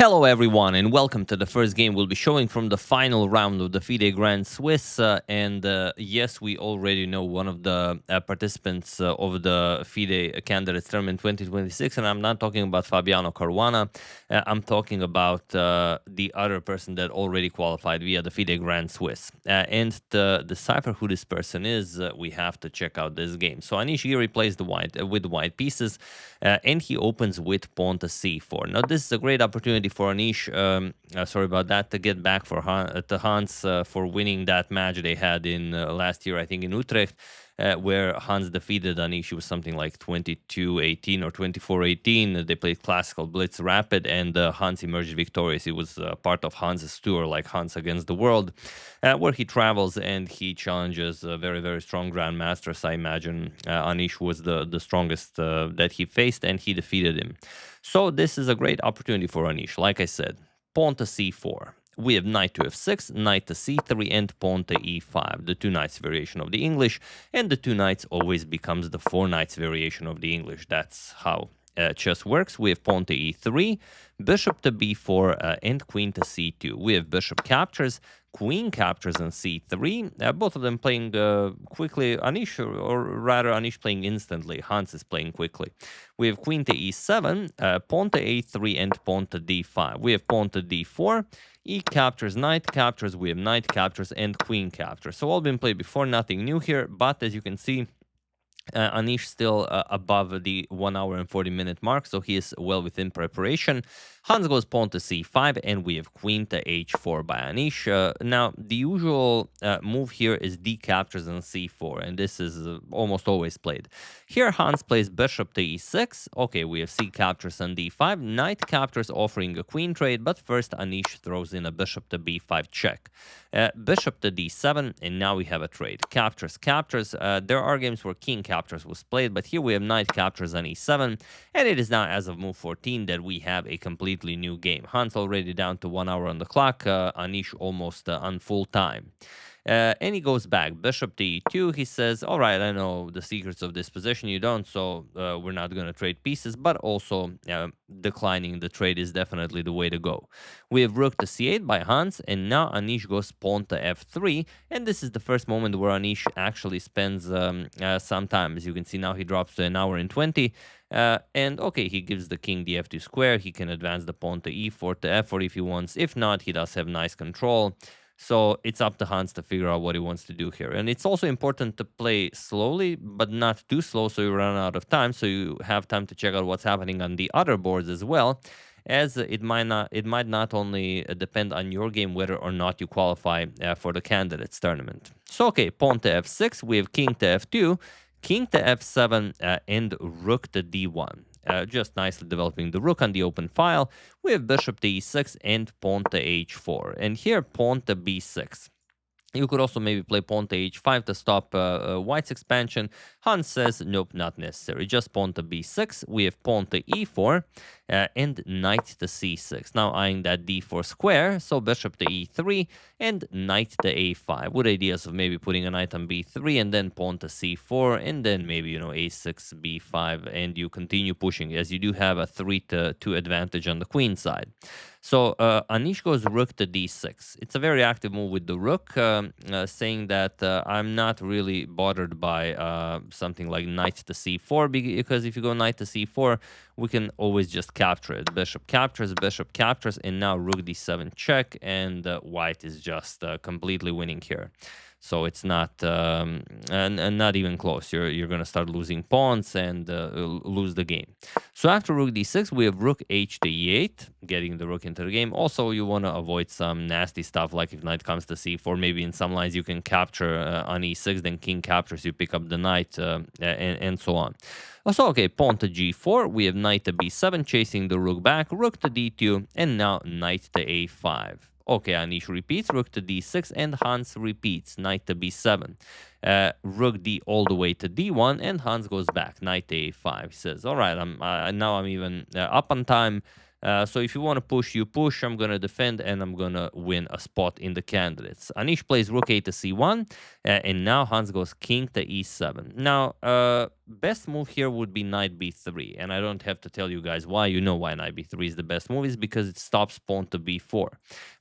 Hello everyone and welcome to the first game we'll be showing from the final round of the FIDE Grand Swiss yes, we already know one of the participants of the FIDE Candidates Tournament 2026, and I'm not talking about Fabiano Caruana. I'm talking about the other person that already qualified via the FIDE Grand Swiss. And to decipher who this person is, we have to check out this game. So Anish Giri plays with the white pieces, and he opens with pawn to c4. Now this is a great opportunity for Anish, sorry about that, to get back to Hans for winning that match they had in last year, I think in Utrecht, where Hans defeated Anish. It was something like 22-18 or 24-18. They played classical blitz rapid, and Hans emerged victorious. It was part of Hans's tour, like Hans Against the World, where he travels and he challenges very, very strong grandmasters. I imagine Anish was the strongest that he faced, and he defeated him. So this is a great opportunity for Anish. Like I said, pawn to c4. We have knight to f6, knight to c3, and pawn to e5, the two knights variation of the English, and the two knights always becomes the four knights variation of the English. That's how chess works. We have pawn to e3, bishop to b4, and queen to c2. We have bishop captures, queen captures on c3, both of them playing quickly. Anish, or rather Anish playing instantly. Hans is playing quickly. We have queen to e7, pawn to a3, and pawn to d5. We have pawn to d4, e captures, knight captures, we have knight captures, and queen captures. So all been played before, nothing new here, but as you can see, Anish still above the 1 hour and 40-minute mark, so he is well within preparation. Hans goes pawn to c5, and we have queen to h4 by Anish. Now, the usual move here is d captures on c4, and this is almost always played. Here, Hans plays bishop to e6. Okay, we have c captures on d5, knight captures offering a queen trade, but first Anish throws in a bishop to b5 check. Bishop to d7, and now we have a trade. Captures, captures. There are games where king captures was played, but here we have knight captures on e7, and it is now, as of move 14, that we have a completely new game. Hans already down to 1 hour on the clock, Anish almost on full time. And he goes back, bishop to e2. He says, all right, I know the secrets of this position, you don't, so we're not going to trade pieces, but also declining the trade is definitely the way to go. We have rook to c8 by Hans, and now Anish goes pawn to f3, and this is the first moment where Anish actually spends some time. As you can see, now he drops to 1 hour and 20. And okay, he gives the king the f2 square. He can advance the pawn to e4 to f4 if he wants. If not, he does have nice control. So it's up to Hans to figure out what he wants to do here. And it's also important to play slowly, but not too slow so you run out of time, so you have time to check out what's happening on the other boards as well, as it might not only depend on your game whether or not you qualify for the candidates tournament. So okay, pawn to f6, we have king to f2, king to f7, and rook to d1. Just nicely developing the rook on the open file. We have bishop to e6 and pawn to h4. And here, pawn to b6. You could also maybe play pawn to h5 to stop white's expansion. Hans says, nope, not necessary. Just pawn to b6. We have pawn to e4 and knight to c6. Now eyeing that d4 square, so bishop to e3 and knight to a5, with ideas of maybe putting a knight on b3 and then pawn to c4 and then maybe, a6, b5, and you continue pushing as you do have a 3-2 advantage on the queen side. So Anish goes rook to d6. It's a very active move with the rook, saying that I'm not really bothered by something like knight to c4, because if you go knight to c4, we can always just capture it. Bishop captures, and now rook d7 check, and white is just completely winning here. So it's not and not even close. You're going to start losing pawns and lose the game. So after rook d6, we have rook h to e8, getting the rook into the game. Also, you want to avoid some nasty stuff, like if knight comes to c4, maybe in some lines you can capture on e6, then king captures, you pick up the knight, and so on. Also, okay, pawn to g4, we have knight to b7, chasing the rook back, rook to d2, and now knight to a5. Okay, Anish repeats, rook to d6, and Hans repeats, knight to b7. Rook d all the way to d1, and Hans goes back, knight to a5. He says, all right, now I'm even up on time. So if you want to push, you push. I'm going to defend, and I'm going to win a spot in the candidates. Anish plays rook a to c1, and now Hans goes king to e7. Now, best move here would be knight b3, and I don't have to tell you guys why. You know why knight b3 is the best move, is because it stops pawn to b4.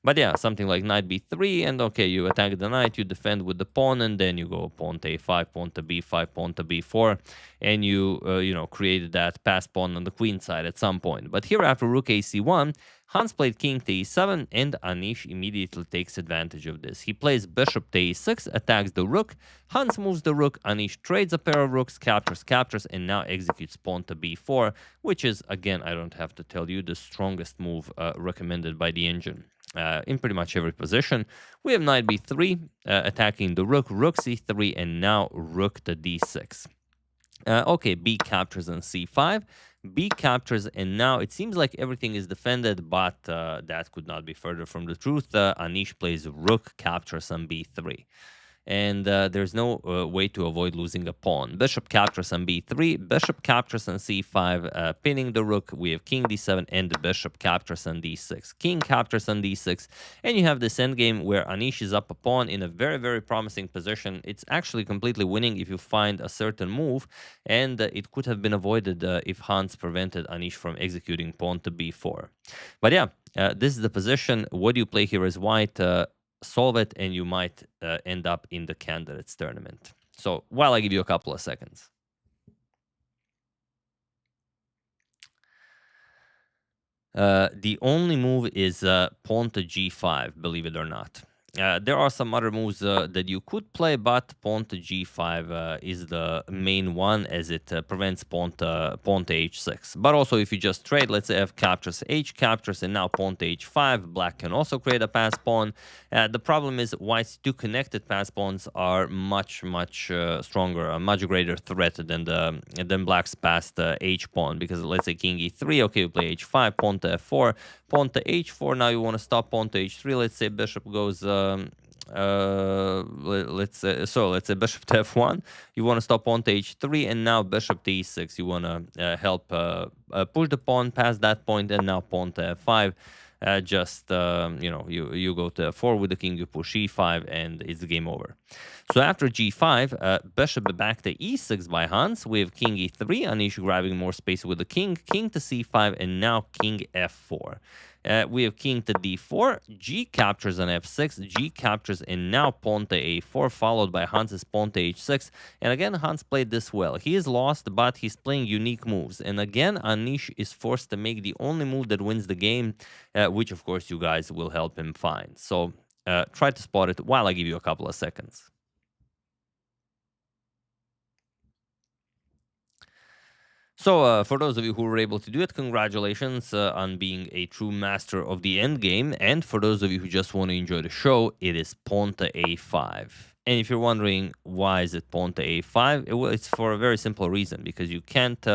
But yeah, something like knight b3, and okay, you attack the knight, you defend with the pawn, and then you go pawn to a5, pawn to b5, pawn to b4, and you you know, created that pass pawn on the queen side at some point. But here after rook ac1, Hans played king to e7, and Anish immediately takes advantage of this. He plays bishop to e6, attacks the rook. Hans moves the rook. Anish trades a pair of rooks, captures, and now executes pawn to b4, which is, again, I don't have to tell you, the strongest move recommended by the engine. In pretty much every position. We have knight b3, attacking the rook, rook c3, and now rook to d6. Okay, b captures on c5. B captures, and now it seems like everything is defended, but that could not be further from the truth. Anish plays rook captures on b3. And there's no way to avoid losing a pawn. Bishop captures on b3, bishop captures on c5, pinning the rook. We have king d7, and the bishop captures on d6. King captures on d6, and you have this endgame where Anish is up a pawn in a very, very promising position. It's actually completely winning if you find a certain move, and it could have been avoided if Hans prevented Anish from executing pawn to b4. But yeah, this is the position. What do you play here as white? Solve it, and you might end up in the candidates tournament. So while I give you a couple of seconds. The only move is pawn to g5, believe it or not. There are some other moves that you could play, but pawn to g5 is the main one, as it prevents pawn to h6. But also, if you just trade, let's say f captures, h captures, and now pawn to h5, black can also create a pass pawn. The problem is white's two connected pass pawns are much stronger, a much greater threat than black's passed h pawn, because let's say king e3, okay, you play h5, pawn to f4, pawn to h4. Now you want to stop pawn to h3. Let's say bishop goes let's say bishop to f1. You want to stop pawn to h3, and now bishop to e6. You want to help push the pawn past that point, and now pawn to f5. You know, you go to f4 with the king, you push e5, and it's game over. So after g5, bishop back to e6 by Hans. We have king e3, Anish grabbing more space with the king, king to c5, and now king f4. We have king to d4, g captures on f6, g captures, and now pawn to a4, followed by Hans's pawn to h6. And again, Hans played this well. He is lost, but he's playing unique moves. And again, Anish is forced to make the only move that wins the game, which, of course, you guys will help him find. So try to spot it while I give you a couple of seconds. So for those of you who were able to do it, congratulations on being a true master of the endgame. And for those of you who just want to enjoy the show, it is pawn to a5. And if you're wondering why is it pawn to a5, it's for a very simple reason, because you can't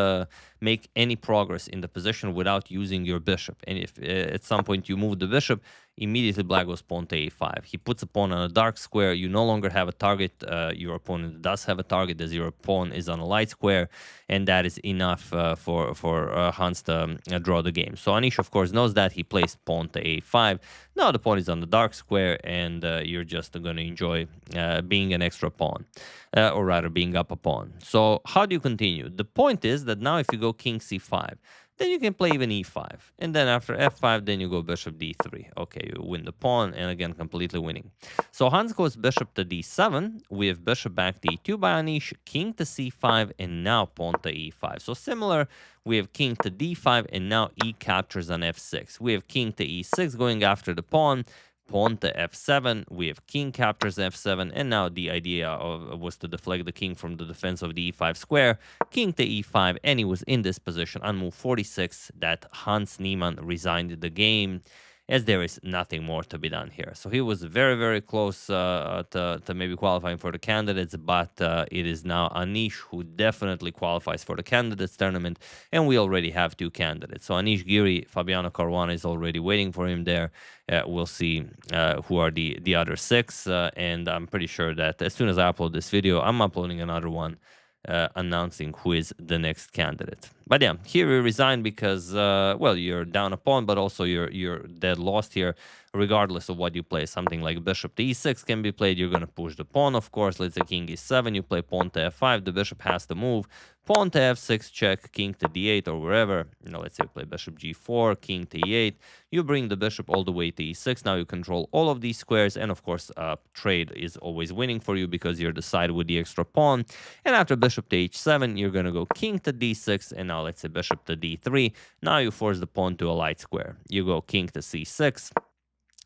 make any progress in the position without using your bishop. And if at some point you move the bishop, immediately black goes pawn to a5. He puts a pawn on a dark square. You no longer have a target. Your opponent does have a target, as your pawn is on a light square, and that is enough for Hans to draw the game. So Anish, of course, knows that. He plays pawn to a5. Now the pawn is on the dark square, and you're just going to enjoy being an extra pawn, or rather being up a pawn. So how do you continue? The point is that now if you go king c5, then you can play even e5. And then after f5, then you go bishop d3. Okay, you win the pawn, and again, completely winning. So Hans goes bishop to d7. We have bishop back to e2 by Anish, king to c5, and now pawn to e5. So similar, we have king to d5, and now e captures on f6. We have king to e6 going after the pawn. Pawn to f7, we have king captures f7, and now the idea was to deflect the king from the defense of the e5 square, king to e5, and he was in this position on move 46 that Hans Niemann resigned the game, as there is nothing more to be done here. So he was very, very close to maybe qualifying for the candidates, but it is now Anish who definitely qualifies for the candidates tournament, and we already have two candidates. So Anish, Giri, Fabiano Caruana is already waiting for him there. We'll see who are the other six, and I'm pretty sure that as soon as I upload this video, I'm uploading another one announcing who is the next candidate. But yeah, here we resign because, well, you're down a pawn, but also you're dead lost here, regardless of what you play. Something like bishop to e6 can be played. You're going to push the pawn, of course. Let's say king e7, you play pawn to f5. The bishop has to move. pawn to f6 check, king to d8 or wherever. Let's say we play bishop g4, king to e8. You bring the bishop all the way to e6. Now you control all of these squares, and of course trade is always winning for you because you're the side with the extra pawn. And after bishop to h7, you're going to go king to d6, and now let's say bishop to d3. Now you force the pawn to a light square. You go king to c6.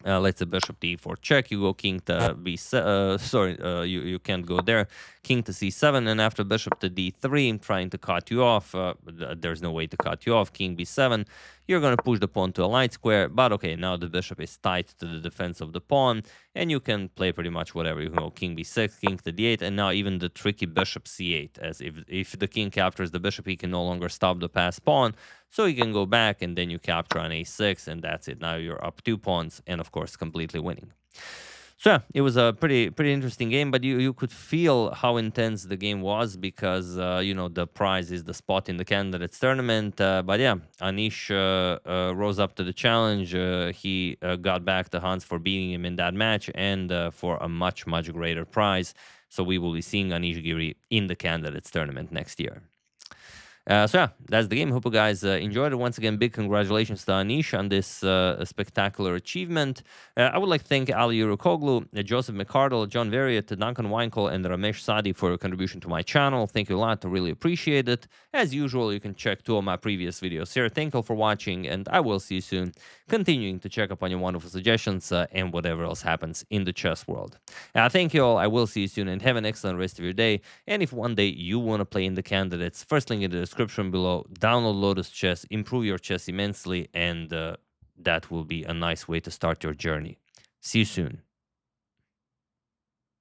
Let's say bishop to e4 check. You go king to b7. You can't go there. King to c7, and after bishop to d3, trying to cut you off. There's no way to cut you off. King b7. You're going to push the pawn to a light square, but okay, now the bishop is tied to the defense of the pawn, and you can play pretty much whatever. You can go king b6, king to d8, and now even the tricky bishop c8, as if the king captures the bishop, he can no longer stop the passed pawn, so you can go back, and then you capture on a6, and that's it. Now you're up 2 pawns, and of course, completely winning. So yeah, it was a pretty interesting game, but you could feel how intense the game was because the prize is the spot in the candidates tournament. But yeah, Anish rose up to the challenge. He got back to Hans for beating him in that match and for a much greater prize. So we will be seeing Anish Giri in the candidates tournament next year. So yeah, that's the game. Hope you guys enjoyed it. Once again, big congratulations to Anish on this spectacular achievement. I would like to thank Ali Urukoglu, Joseph McCardle, John Verriet, Duncan Weinkel, and Ramesh Sadi for your contribution to my channel. Thank you a lot. I really appreciate it. As usual, you can check 2 of my previous videos here. Thank you for watching, and I will see you soon, continuing to check up on your wonderful suggestions and whatever else happens in the chess world. Thank you all. I will see you soon, and have an excellent rest of your day. And if one day you want to play in the candidates, first link in the description below, download Lotus Chess, improve your chess immensely, and that will be a nice way to start your journey. See you soon.